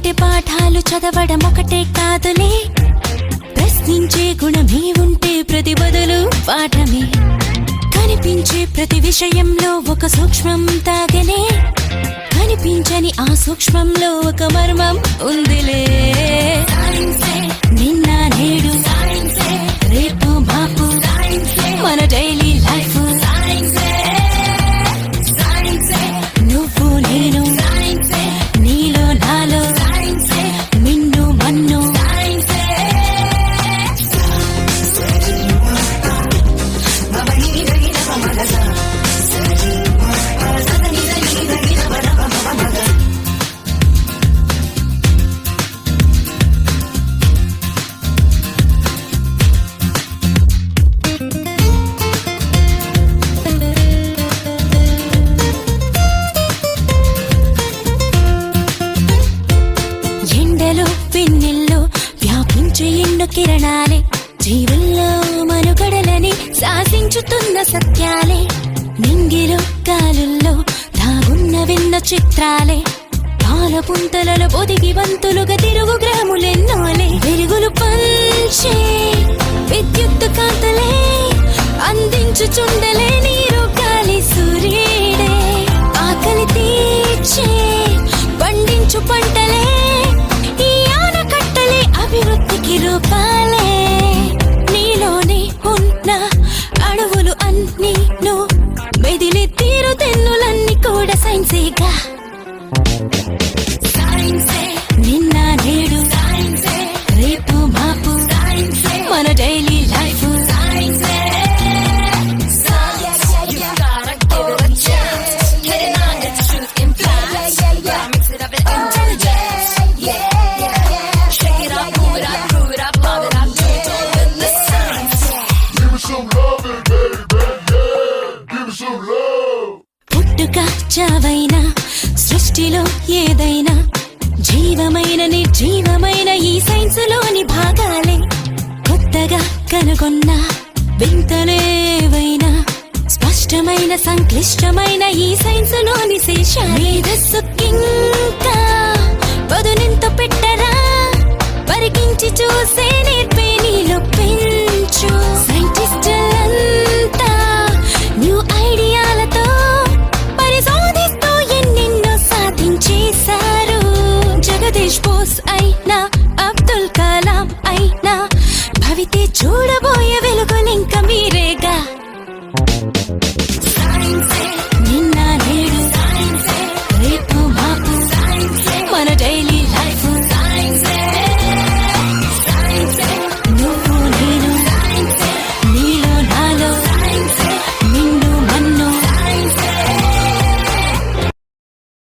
నేటి పాఠాలు చదవడం ఒకటే కాదులే, ప్రశ్నించే గుణమే ఉంటే ప్రతి బదులు పాఠమే. కనిపించే ప్రతి విషయంలో ఒక సూక్ష్మం తాగనే, కనిపించని ఆ సూక్ష్మంలో ఒక మర్మం ఉందిలే. నిన్న నేడు రేపు మాపు మన డైలీ లైఫ్, నువ్వు నేను నీలో నాలో మిన్ను మన్ను. పిన్నెల్లో వ్యాపించే ఎన్నో కిరణాలే, జీవుల్లో మనుగడలని శాసించుతున్న సత్యాలే. నింగిలో గాలుల్లో దాగున్న విన్న చిత్రాలే, పాల పుంతలలో ఒదిగి వంతులుగా తిరుగు గ్రాములెన్నోలే. వెలుగులు పంచే విద్యుత్ కాంతలే, అందించుచుండలే నీరు గాలి సూర్యుడే. ఆకలి తీర్చే పండించు పంటలే, అభివృద్ధికి రూపాలే. నీలోనే ఉన్న అడవులు అన్నీ మెదిలి తీరు తెన్నులన్నీ కూడా సైన్సేగా. నిన్న నేడు రేపు మాపు మన డైలీ లైఫ్. పుట్టుక చావైనా సృష్టిలో ఏదైనా జీవమైన నిర్జీవమైన ఈ సైన్స్ లోని భాగాలే. కొత్తగా కనుగొన్న వింతలేవైనా స్పష్టమైన సంక్లిష్టమైన ఈ సైన్స్ లోని మేధస్సుకింకా పదునెంత పెట్టరా పరికించి చూసే